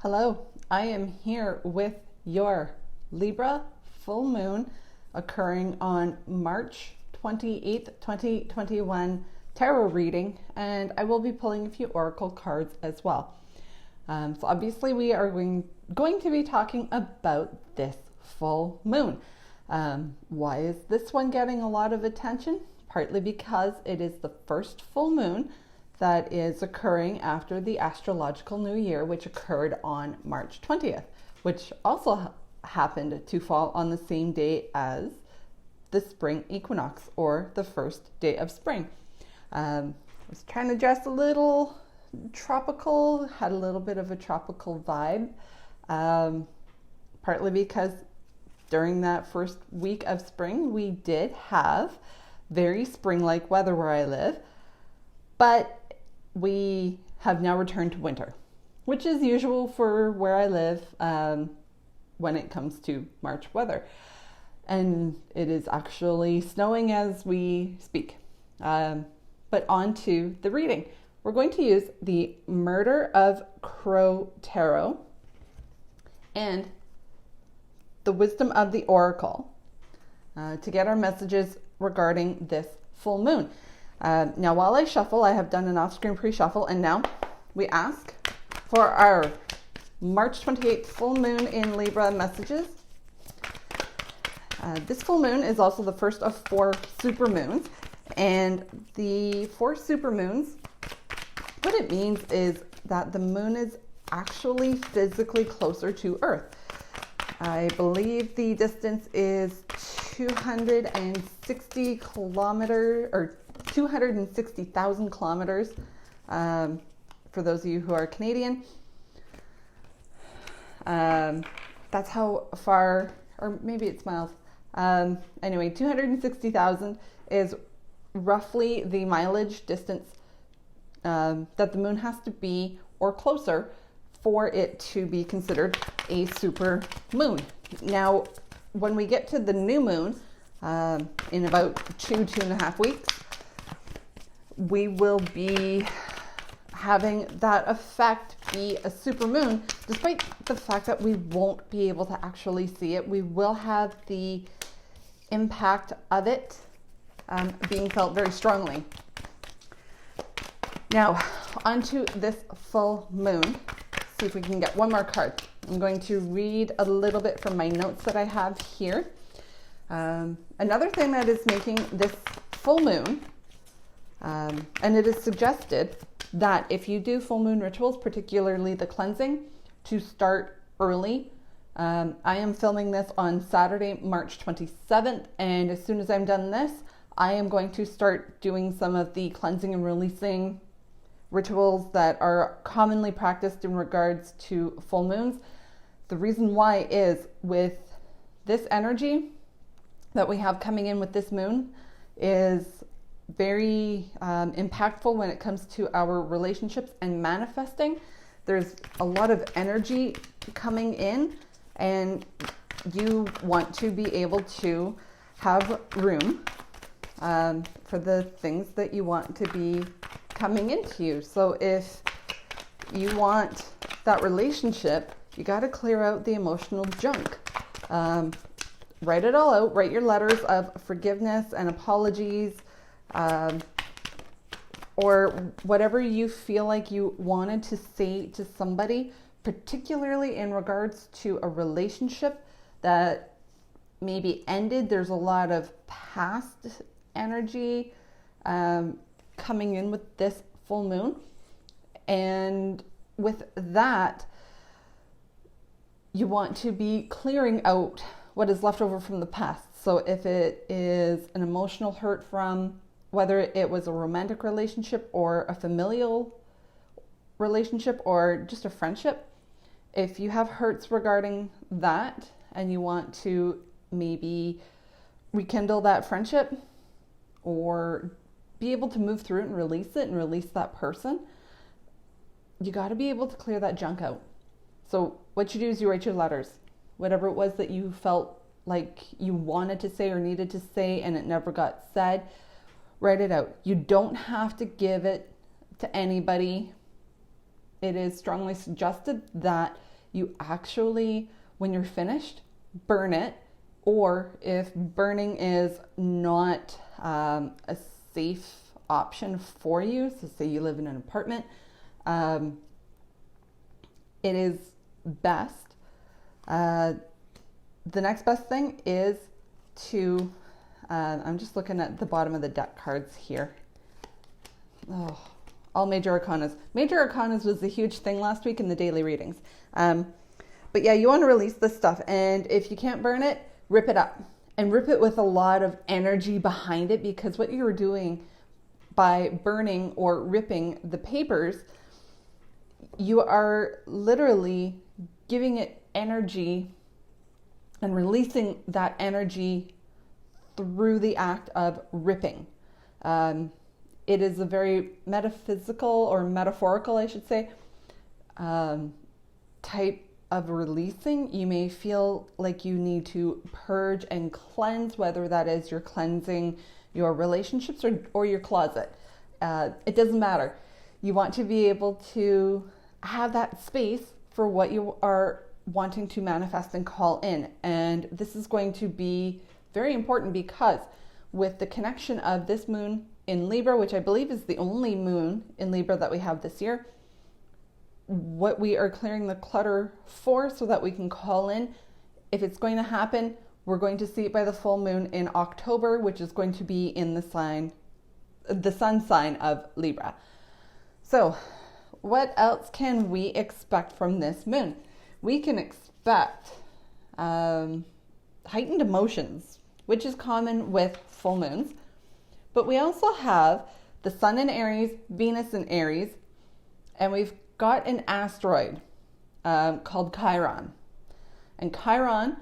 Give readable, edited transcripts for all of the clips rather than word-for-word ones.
Hello, I am here with your Libra full moon occurring on March 28th, 2021 tarot reading, and I will be pulling a few oracle cards as well. So obviously we are going to be talking about this full moon. Why is this one getting a lot of attention? Partly because it is the first full moon that is occurring after the astrological new year, which occurred on March 20th, which also happened to fall on the same day as the spring equinox, or the first day of spring. I was trying to dress a little tropical, had a little bit of a tropical vibe, partly because during that first week of spring, we did have very spring-like weather where I live, but we have now returned to winter, which is usual for where I live when it comes to March weather. And it is actually snowing as we speak. But on to the reading. We're going to use the Murder of Crow Tarot and the Wisdom of the Oracle to get our messages regarding this full moon. Now, while I shuffle, I have done an off-screen pre-shuffle, and now we ask for our March 28th full moon in Libra messages. This full moon is also the first of 4 supermoons, and the 4 supermoons, what it means is that the moon is actually physically closer to Earth. I believe the distance is 260 kilometers, or 260,000 kilometers, for those of you who are Canadian. That's how far, or maybe it's miles. Anyway, 260,000 is roughly the mileage distance that the moon has to be, or closer, for it to be considered a super moon. Now, when we get to the new moon in about 2.5 weeks, we will be having that effect be a super moon, despite the fact that we won't be able to actually see it. We will have the impact of it being felt very strongly. Now, onto this full moon. See if we can get one more card. I'm going to read a little bit from my notes that I have here. Another thing that is making this full moon, and it is suggested that if you do full moon rituals, particularly the cleansing, to start early. I am filming this on Saturday, March 27th, and as soon as I'm done this, I am going to start doing some of the cleansing and releasing rituals that are commonly practiced in regards to full moons. The reason why is, with this energy that we have coming in with this moon, is very impactful when it comes to our relationships and manifesting. There's a lot of energy coming in, and you want to be able to have room for the things that you want to be coming into you. So if you want that relationship, you got to clear out the emotional junk. Write it all out. Write your letters of forgiveness and apologies, or whatever you feel like you wanted to say to somebody, particularly in regards to a relationship that maybe ended. There's a lot of past energy coming in with this full moon, and with that, you want to be clearing out what is left over from the past. So if it is an emotional hurt from whether it was a romantic relationship or a familial relationship or just a friendship, if you have hurts regarding that and you want to maybe rekindle that friendship or be able to move through it and release that person, you got to be able to clear that junk out. So what you do is you write your letters, whatever it was that you felt like you wanted to say or needed to say and it never got said. Write it out. You don't have to give it to anybody it is strongly suggested that you actually, when you're finished, burn it. Or if burning is not a safe option for you, so say you live in an apartment, it is best. The next best thing is to, I'm just looking at the bottom of the deck cards here. Oh, all major arcanas. Major arcanas was a huge thing last week in the daily readings. But yeah, you want to release this stuff. And if you can't burn it, rip it up. And rip it with a lot of energy behind it, because what you're doing by burning or ripping the papers, you are literally giving it energy and releasing that energy through the act of ripping. It is a very metaphysical, or metaphorical, I should say, type of releasing. You may feel like you need to purge and cleanse, whether that is you're cleansing your relationships or your closet. It doesn't matter. You want to be able to have that space for what you are wanting to manifest and call in. And this is going to be very important, because with the connection of this moon in Libra, which I believe is the only moon in Libra that we have this year, what we are clearing the clutter for so that we can call in, if it's going to happen, we're going to see it by the full moon in October, which is going to be in the sun sign of Libra. So what else can we expect from this moon? We can expect heightened emotions, which is common with full moons. But we also have the sun in Aries, Venus in Aries, and we've got an asteroid called Chiron. And Chiron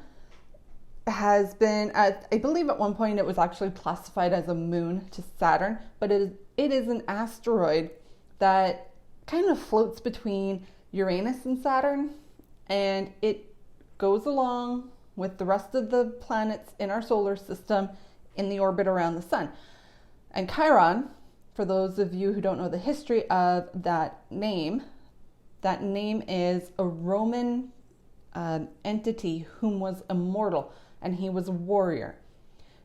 has been, I believe at one point it was actually classified as a moon to Saturn, but it is an asteroid that kind of floats between Uranus and Saturn, and it goes along with the rest of the planets in our solar system in the orbit around the sun. And Chiron, for those of you who don't know the history of that name is a Roman entity whom was immortal, and he was a warrior.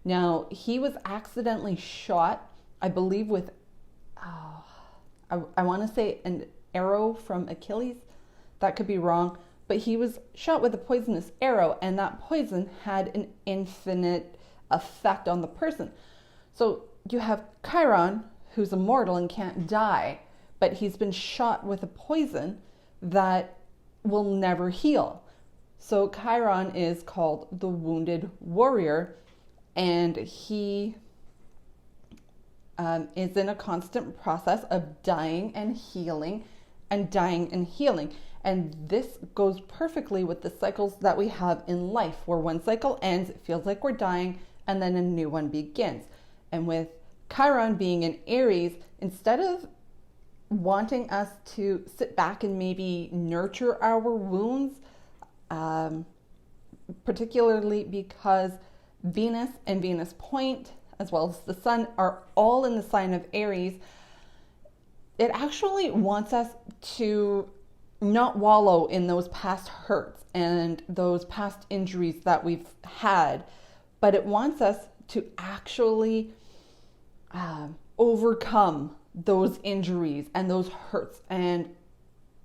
Now, he was accidentally shot, I believe, with, I want to say an arrow from Achilles. That could be wrong, but he was shot with a poisonous arrow, and that poison had an infinite effect on the person. So you have Chiron, who's immortal and can't die, but he's been shot with a poison that will never heal. So Chiron is called the wounded warrior, and he is in a constant process of dying and healing and dying and healing. And this goes perfectly with the cycles that we have in life, where one cycle ends, it feels like we're dying, and then a new one begins. And with Chiron being in Aries, instead of wanting us to sit back and maybe nurture our wounds, particularly because Venus and Venus Point, as well as the sun, are all in the sign of Aries, it actually wants us to not wallow in those past hurts and those past injuries that we've had, but it wants us to actually overcome those injuries and those hurts and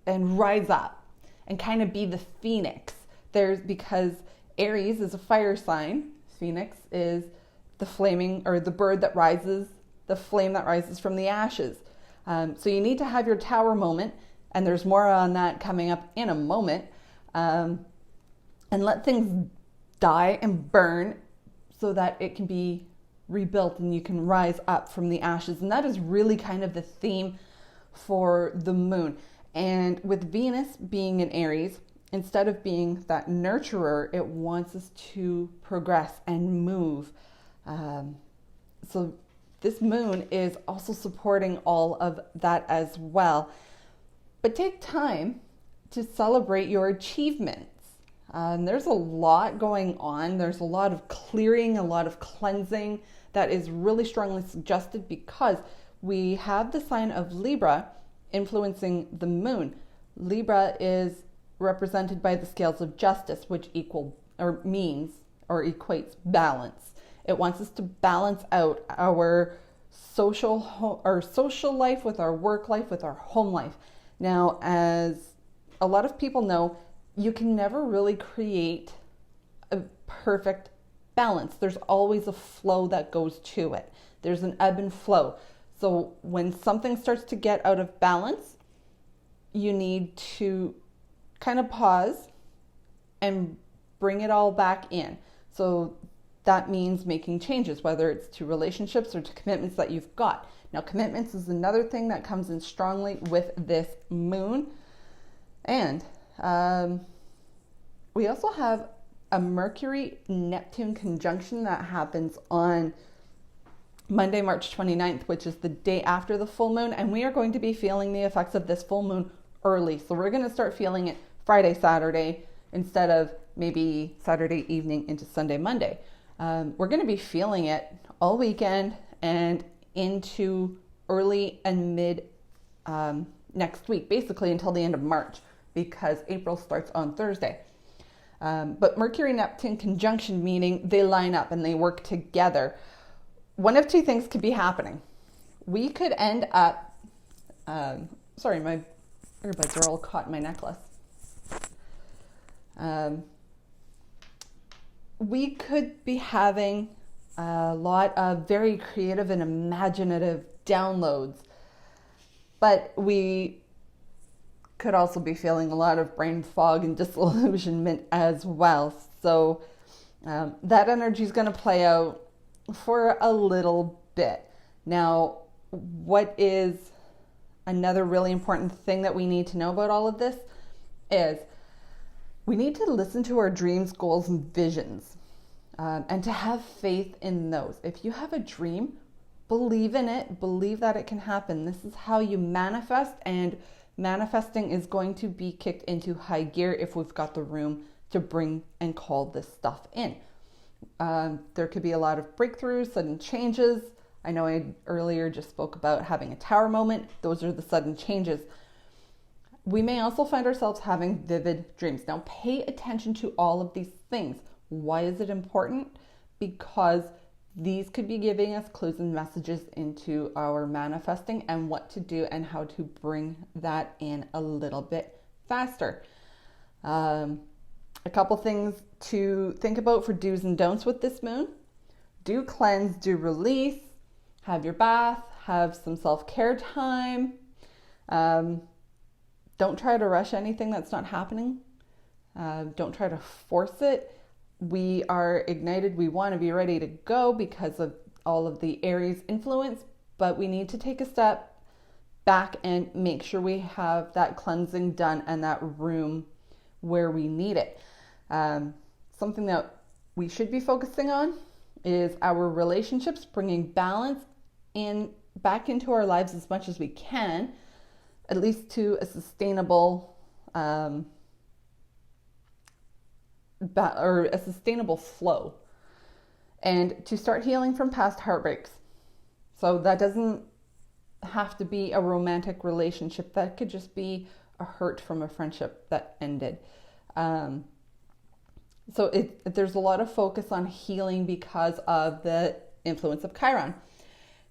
rise up and kind of be the phoenix. Because Aries is a fire sign. Phoenix is the flaming, or the bird that rises, the flame that rises from the ashes. So you need to have your tower moment, and there's more on that coming up in a moment. And let things die and burn so that it can be rebuilt and you can rise up from the ashes. And that is really kind of the theme for the moon. And with Venus being in Aries, instead of being that nurturer, it wants us to progress and move. So this moon is also supporting all of that as well. But take time to celebrate your achievements. There's a lot going on. There's a lot of clearing, a lot of cleansing that is really strongly suggested, because we have the sign of Libra influencing the moon. Libra is represented by the scales of justice, which equates balance. It wants us to balance out our social life with our work life, with our home life. Now, as a lot of people know, you can never really create a perfect balance. There's always a flow that goes to it. There's an ebb and flow. So when something starts to get out of balance, you need to kind of pause and bring it all back in. So that means making changes, whether it's to relationships or to commitments that you've got. Now, commitments is another thing that comes in strongly with this moon. And we also have a Mercury-Neptune conjunction that happens on Monday, March 29th, which is the day after the full moon. And we are going to be feeling the effects of this full moon early. So we're going to start feeling it Friday, Saturday, instead of maybe Saturday evening into Sunday, Monday. We're going to be feeling it all weekend and into early and mid next week, basically until the end of March, because April starts on Thursday. But Mercury-Neptune conjunction, meaning they line up and they work together. One of two things could be happening. We could end up, sorry, my earbuds are all caught in my necklace. We could be having a lot of very creative and imaginative downloads, but we could also be feeling a lot of brain fog and disillusionment as well. So that energy is going to play out for a little bit. Now, what is another really important thing that we need to know about all of this is we need to listen to our dreams, goals, and visions, and to have faith in those. If you have a dream, believe in it, believe that it can happen. This is how you manifest, and manifesting is going to be kicked into high gear if we've got the room to bring and call this stuff in. There could be a lot of breakthroughs, sudden changes. I know I earlier just spoke about having a tower moment. Those are the sudden changes. We may also find ourselves having vivid dreams. Now, pay attention to all of these things. Why is it important? Because these could be giving us clues and messages into our manifesting and what to do and how to bring that in a little bit faster. A couple things to think about for do's and don'ts with this moon. Do cleanse, do release, have your bath, have some self-care time. Don't try to rush anything that's not happening. Don't try to force it. We are ignited. We want to be ready to go because of all of the Aries influence, but we need to take a step back and make sure we have that cleansing done and that room where we need it. Something that we should be focusing on is our relationships, bringing balance back into our lives as much as we can, at least to a sustainable or a sustainable flow, and to start healing from past heartbreaks. So that doesn't have to be a romantic relationship. That could just be a hurt from a friendship that ended. So there's a lot of focus on healing because of the influence of Chiron.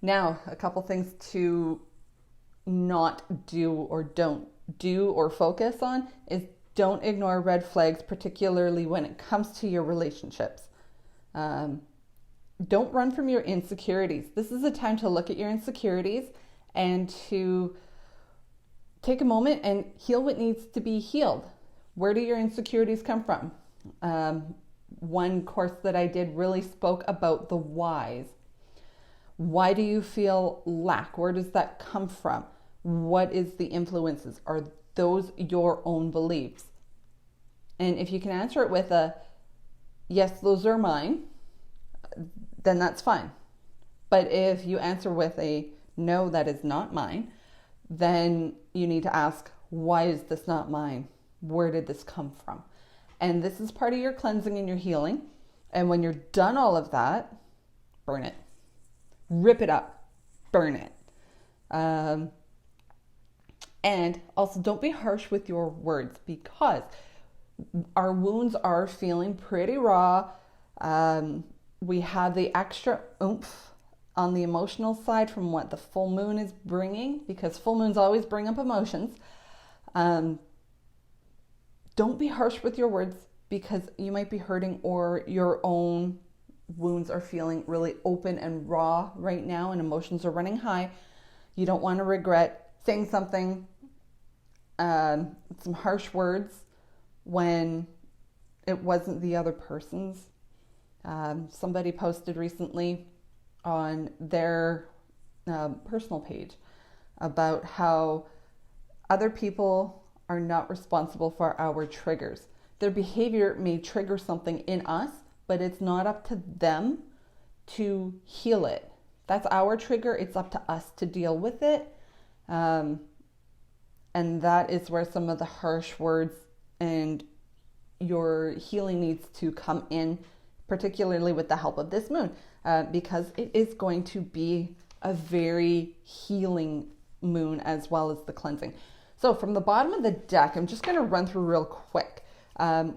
Now, a couple things to not do or don't do or focus on is don't ignore red flags, particularly when it comes to your relationships. Don't run from your insecurities. This is a time to look at your insecurities and to take a moment and heal what needs to be healed. Where do your insecurities come from? One course that I did really spoke about the whys. Why do you feel lack? Where does that come from? What is the influences? Are those your own beliefs? And if you can answer it with a yes, those are mine, then that's fine. But if you answer with a no, that is not mine, then you need to ask, why is this not mine? Where did this come from? And this is part of your cleansing and your healing. And when you're done all of that, burn it. Rip it up. Burn it. And also don't be harsh with your words, because our wounds are feeling pretty raw. We have the extra oomph on the emotional side from what the full moon is bringing, because full moons always bring up emotions. Don't be harsh with your words, because you might be hurting, or your own wounds are feeling really open and raw right now and emotions are running high. You don't want to regret saying something, some harsh words when it wasn't the other person's. Somebody posted recently on their personal page about how other people are not responsible for our triggers. Their behavior may trigger something in us, but it's not up to them to heal it. That's our trigger. It's up to us to deal with it. And that is where some of the harsh words and your healing needs to come in, particularly with the help of this moon, because it is going to be a very healing moon as well as the cleansing. So from the bottom of the deck, I'm just going to run through real quick.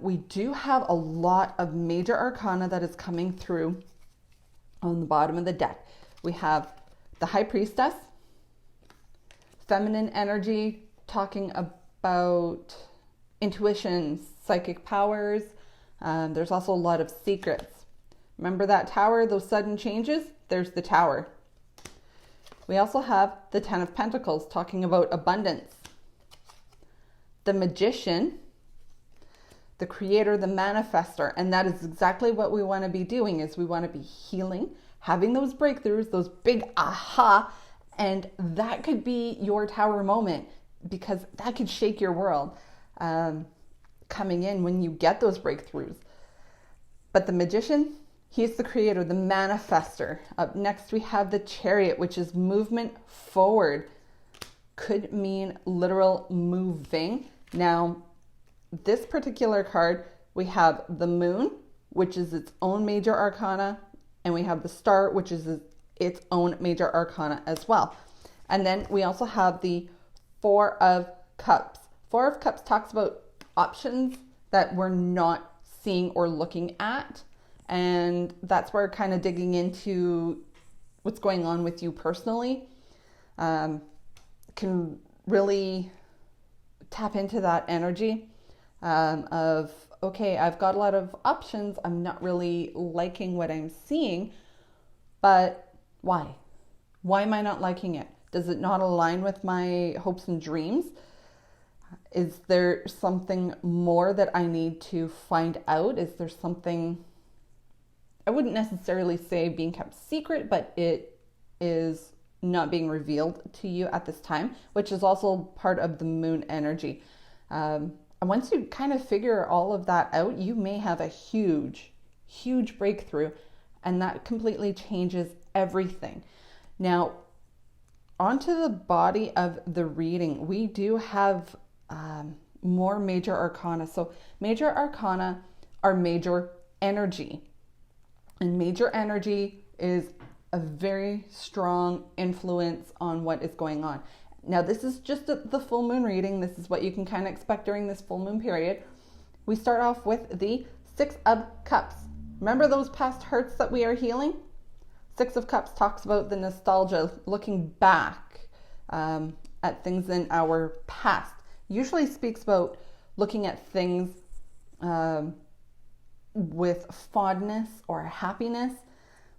We do have a lot of major arcana that is coming through on the bottom of the deck. We have the High Priestess, feminine energy, talking about intuition, psychic powers. There's also a lot of secrets. Remember that tower, those sudden changes? There's the tower. We also have the Ten of Pentacles, talking about abundance. The Magician, the creator, the manifester, and that is exactly what we want to be doing, is we want to be healing, having those breakthroughs, those big aha, and that could be your tower moment, because that could shake your world coming in when you get those breakthroughs. But the Magician, he's the creator, the manifester. Up next we have the Chariot, which is movement forward. Could mean literal moving. Now, this particular card, we have the Moon, which is its own major arcana, and we have the Star, which is its own major arcana as well. And then we also have the Four of Cups. Four of Cups talks about options that we're not seeing or looking at, and that's where kind of digging into what's going on with you personally can really tap into that energy of, okay, I've got a lot of options. I'm not really liking what I'm seeing, but why? Why am I not liking it? Does it not align with my hopes and dreams? Is there something more that I need to find out? Is there something, I wouldn't necessarily say being kept secret, but it is not being revealed to you at this time, which is also part of the moon energy. And once you kind of figure all of that out, you may have a huge, huge breakthrough, and that completely changes everything. Now, onto the body of the reading, we do have more major arcana. So major arcana are major energy, and major energy is a very strong influence on what is going on. Now, this is just the full moon reading. This is what you can kind of expect during this full moon period. We start off with the Six of Cups. Remember those past hurts that we are healing? Six of Cups talks about the nostalgia, looking back at things in our past. Usually speaks about looking at things with fondness or happiness,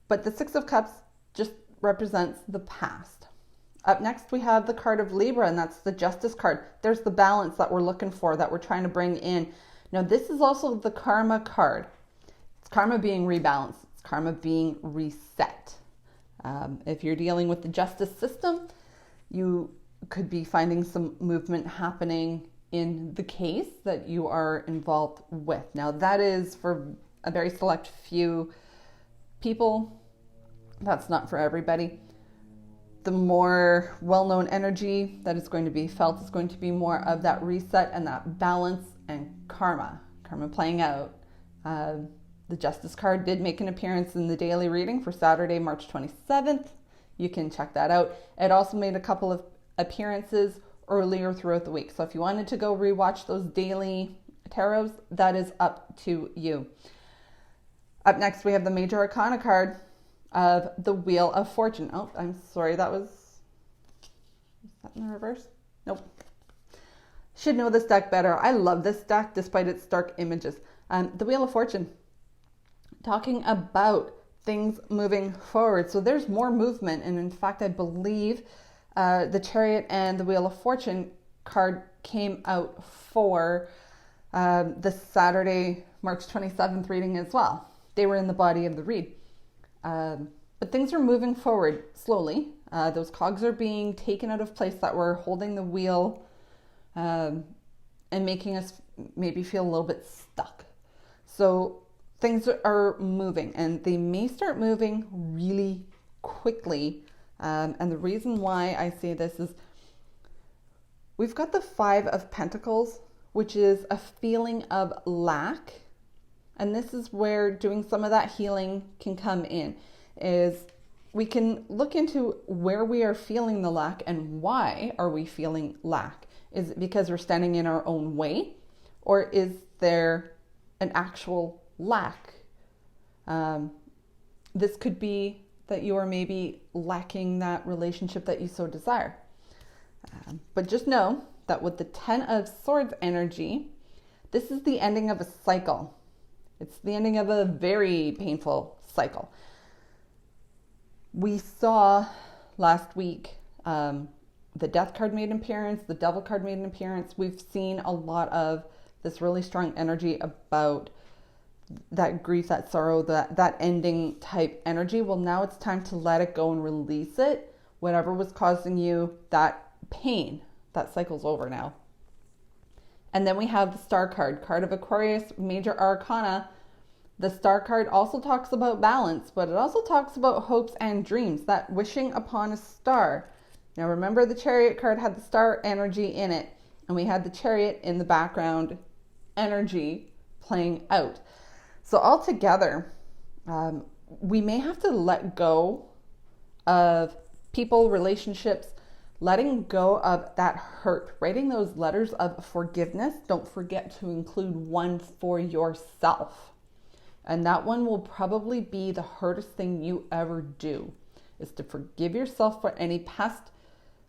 but the Six of Cups just represents the past. Up next, we have the card of Libra, and that's the Justice card. There's the balance that we're looking for, that we're trying to bring in. Now, this is also the Karma card. It's karma being rebalanced. It's karma being reset. If you're dealing with the justice system, you could be finding some movement happening in the case that you are involved with. Now, that is for a very select few people. That's not for everybody. The more well-known energy that is going to be felt is going to be more of that reset and that balance and karma playing out. The Justice card did make an appearance in the daily reading for Saturday, March 27th. You can check that out. It also made a couple of appearances earlier throughout the week. So if you wanted to go rewatch those daily tarots, that is up to you. Up next, we have the major arcana card of the Wheel of Fortune. Oh, I'm sorry, is that in the reverse? Nope. Should know this deck better. I love this deck despite its dark images. The Wheel of Fortune, talking about things moving forward. So there's more movement. And in fact, I believe the Chariot and the Wheel of Fortune card came out for the Saturday, March 27th reading as well. They were in the body of the read. But things are moving forward slowly. Those cogs are being taken out of place that were holding the wheel and making us maybe feel a little bit stuck. So things are moving, and they may start moving really quickly. And the reason why I say this is we've got the Five of Pentacles, which is a feeling of lack. And this is where doing some of that healing can come in, is we can look into where we are feeling the lack and why are we feeling lack. Is it because we're standing in our own way, or is there an actual lack? This could be that you are maybe lacking that relationship that you so desire. But just know that with the Ten of Swords energy, this is the ending of a cycle. It's the ending of a very painful cycle. We saw last week the Death card made an appearance, the Devil card made an appearance. We've seen a lot of this really strong energy about that grief, that sorrow, that ending type energy. Well, now it's time to let it go and release it. Whatever was causing you that pain, that cycle's over now. And then we have the Star card of Aquarius, major arcana. The Star card also talks about balance, but it also talks about hopes and dreams, that wishing upon a star. Now remember, the Chariot card had the star energy in it, and we had the Chariot in the background energy playing out. So altogether, we may have to let go of people, relationships, letting go of that hurt, writing those letters of forgiveness. Don't forget to include one for yourself. And that one will probably be the hardest thing you ever do, is to forgive yourself for any past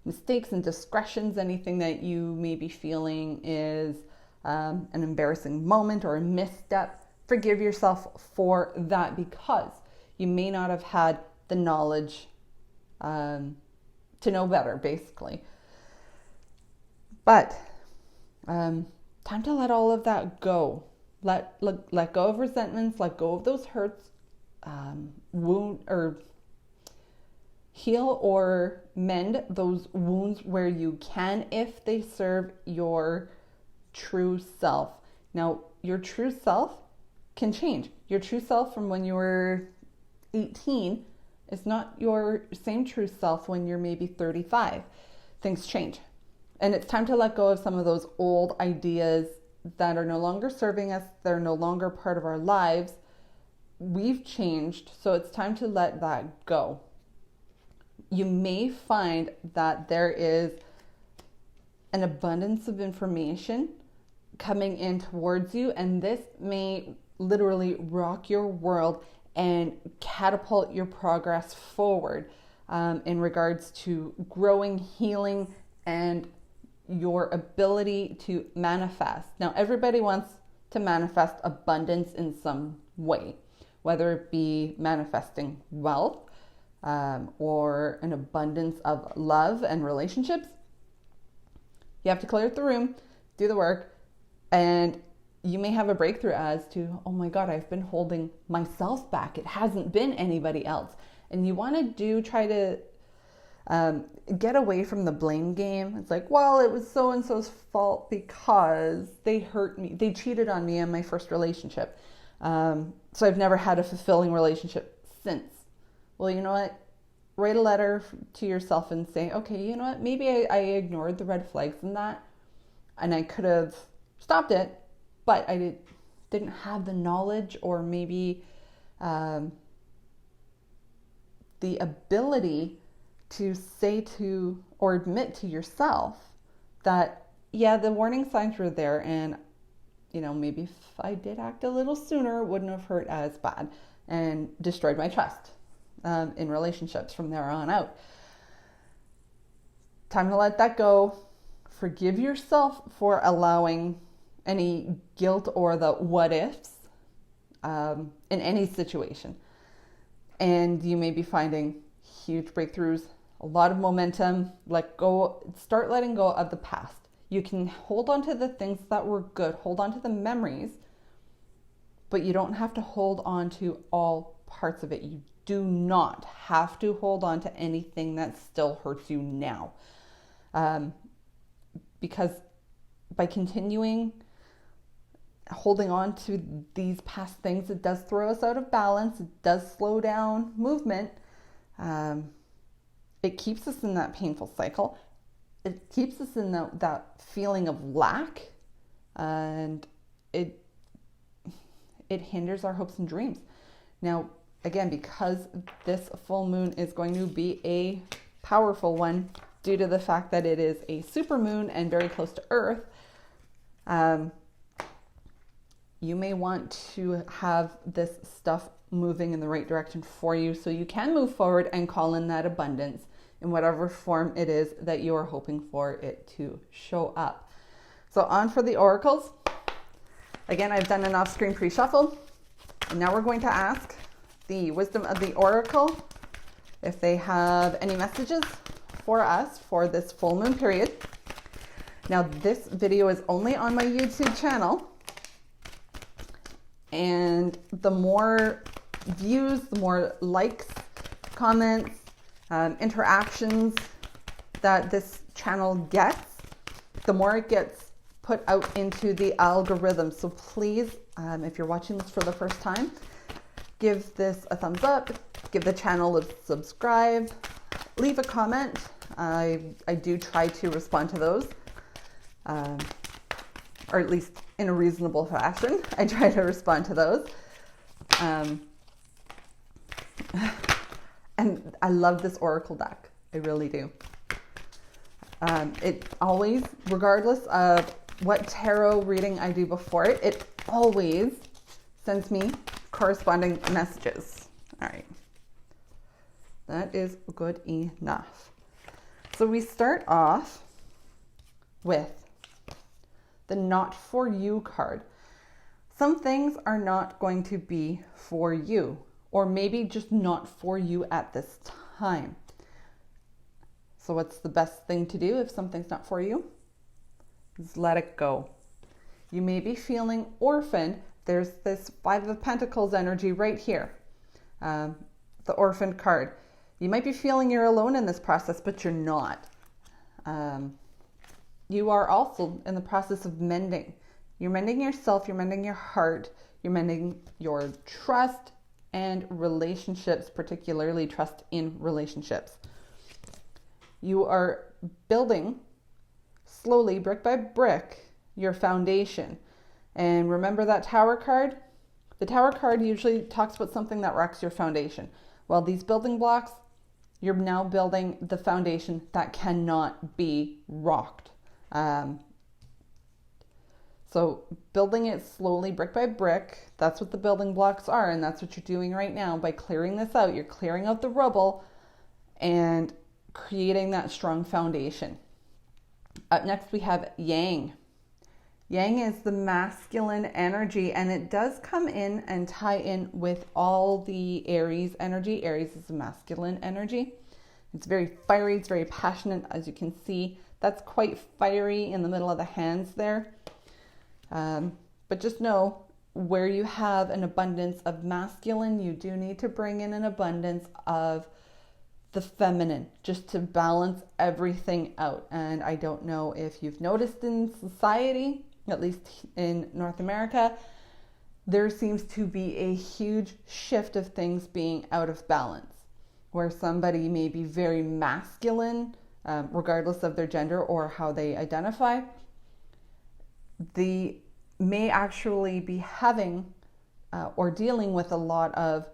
mistakes, indiscretions, anything that you may be feeling is an embarrassing moment or a misstep. Forgive yourself for that, because you may not have had the knowledge to know better, basically. But time to let all of that go. Let go of resentments, let go of those hurts, wound or heal or mend those wounds where you can, if they serve your true self. Now, your true self can change. Your true self from when you were 18 is not your same true self when you're maybe 35. Things change. And it's time to let go of some of those old ideas that are no longer serving us. They're no longer part of our lives. We've changed, so it's time to let that go. You may find that there is an abundance of information coming in towards you, and this may literally rock your world and catapult your progress forward in regards to growing, healing, and your ability to manifest. Now, everybody wants to manifest abundance in some way, whether it be manifesting wealth or an abundance of love and relationships. You have to clear the room, do the work, and you may have a breakthrough as to, oh my God, I've been holding myself back. It hasn't been anybody else. And you want to try to get away from the blame game. It's like, well, it was so-and-so's fault because they hurt me. They cheated on me in my first relationship. So I've never had a fulfilling relationship since. Well, you know what? Write a letter to yourself and say, okay, you know what? Maybe I ignored the red flags in that, and I could have stopped it, but I didn't have the knowledge or maybe the ability to say to or admit to yourself that, yeah, the warning signs were there, and, you know, maybe if I did act a little sooner, it wouldn't have hurt as bad and destroyed my trust in relationships from there on out. Time to let that go. Forgive yourself for allowing any guilt or the what ifs in any situation. And you may be finding huge breakthroughs, a lot of momentum. Start letting go of the past. You can hold on to the things that were good, hold on to the memories, but you don't have to hold on to all parts of it. You do not have to hold on to anything that still hurts you now. Because by continuing holding on to these past things, it does throw us out of balance. It does slow down movement. It keeps us in that painful cycle. It keeps us in that feeling of lack, and it hinders our hopes and dreams. Now, again, because this full moon is going to be a powerful one due to the fact that it is a super moon and very close to Earth, you may want to have this stuff moving in the right direction for you so you can move forward and call in that abundance in whatever form it is that you are hoping for it to show up. So on for the oracles. Again, I've done an off-screen pre-shuffle, and now we're going to ask the wisdom of the oracle if they have any messages for us for this full moon period. Now, this video is only on my YouTube channel, and the more views, the more likes, comments, interactions that this channel gets, the more it gets put out into the algorithm. So please, if you're watching this for the first time, give this a thumbs up, give the channel a subscribe, leave a comment. I do try to respond to those, or at least in a reasonable fashion. I try to respond to those. And I love this oracle deck. I really do. It always, regardless of what tarot reading I do before it, it always sends me corresponding messages. All right. That is good enough. So we start off with the not for you card. Some things are not going to be for you, or maybe just not for you at this time. So what's the best thing to do if something's not for you? Is let it go. You may be feeling orphaned. There's this Five of Pentacles energy right here. The orphaned card. You might be feeling you're alone in this process, but you're not. You are also in the process of mending. You're mending yourself, you're mending your heart, you're mending your trust and relationships, particularly trust in relationships. You are building slowly, brick by brick, your foundation. And remember that Tower card? The Tower card usually talks about something that rocks your foundation. Well, these building blocks, you're now building the foundation that cannot be rocked. So building it slowly, brick by brick, that's what the building blocks are. And that's what you're doing right now by clearing this out. You're clearing out the rubble and creating that strong foundation. Up next, we have Yang. Yang is the masculine energy, and it does come in and tie in with all the Aries energy. Aries is a masculine energy. It's very fiery, it's very passionate, as you can see. That's quite fiery in the middle of the hands there. But just know, where you have an abundance of masculine, you do need to bring in an abundance of the feminine, just to balance everything out. And I don't know if you've noticed in society, at least in North America, there seems to be a huge shift of things being out of balance, where somebody may be very masculine, regardless of their gender or how they identify. They may actually be having or dealing with a lot of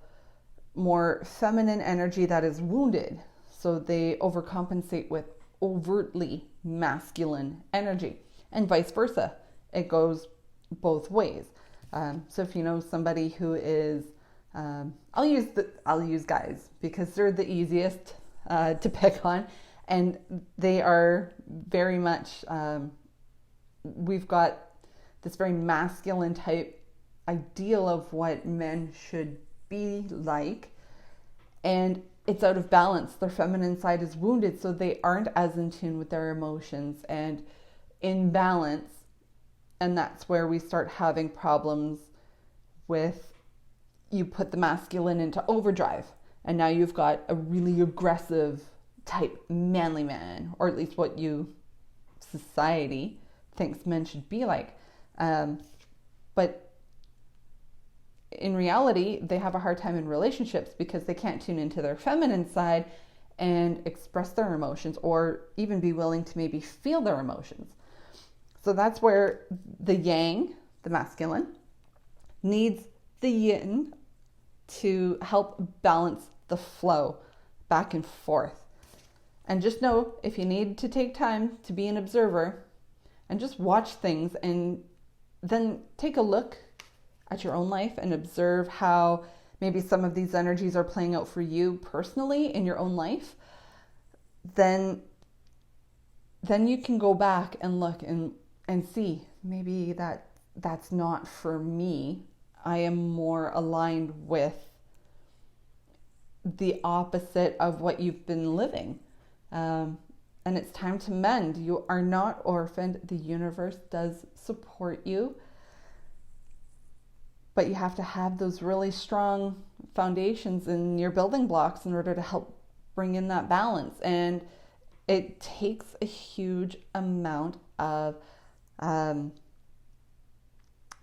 more feminine energy that is wounded. So they overcompensate with overtly masculine energy, and vice versa. It goes both ways. So if you know somebody who is, I'll use guys because they're the easiest to pick on, and they are very much, we've got this very masculine type ideal of what men should be like, and it's out of balance. Their feminine side is wounded, so they aren't as in tune with their emotions and in balance. And that's where we start having problems with, you put the masculine into overdrive, and now you've got a really aggressive type manly man, or at least what society thinks men should be like. But in reality, they have a hard time in relationships because they can't tune into their feminine side and express their emotions, or even be willing to maybe feel their emotions. So that's where the yang, the masculine, needs the yin to help balance the flow back and forth. And just know, if you need to take time to be an observer and just watch things, and then take a look at your own life and observe how maybe some of these energies are playing out for you personally in your own life, then you can go back and look and see, maybe that's not for me. I am more aligned with the opposite of what you've been living. And it's time to mend. You are not orphaned. The universe does support you. But you have to have those really strong foundations in your building blocks in order to help bring in that balance. And it takes a huge amount of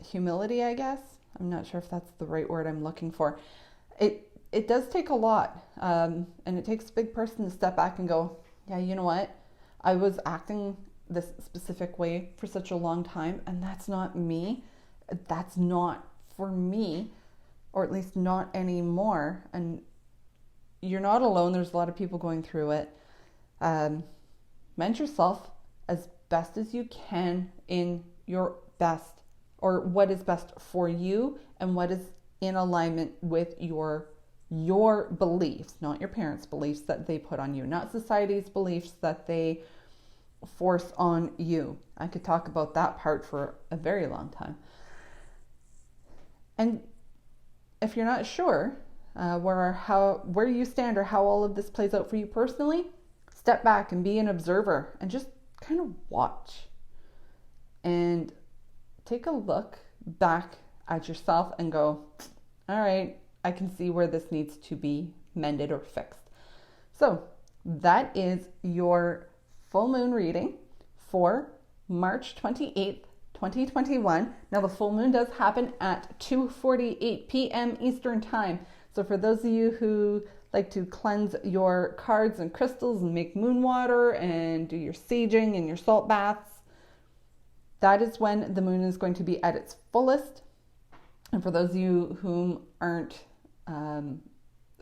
humility, I guess. I'm not sure if that's the right word I'm looking for. It does take a lot. And it takes a big person to step back and go, yeah, you know what? I was acting this specific way for such a long time, and that's not me. That's not for me, or at least not anymore. And you're not alone. There's a lot of people going through it. Mend yourself as best as you can in your best, or what is best for you and what is in alignment with your beliefs, not your parents' beliefs that they put on you, not society's beliefs that they force on you. I could talk about that part for a very long time. And if you're not sure where you stand or how all of this plays out for you personally, step back and be an observer and just kind of watch and take a look back at yourself and go, all right, I can see where this needs to be mended or fixed. So that is your full moon reading for March 28th, 2021. Now the full moon does happen at 2:48 p.m. Eastern time. So for those of you who like to cleanse your cards and crystals and make moon water and do your saging and your salt baths, that is when the moon is going to be at its fullest. And for those of you whom aren't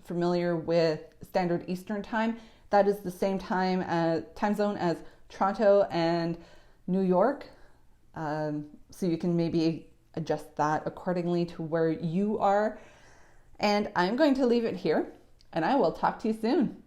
familiar with Standard Eastern Time, that is the same time zone as Toronto and New York. So you can maybe adjust that accordingly to where you are. And I'm going to leave it here, and I will talk to you soon.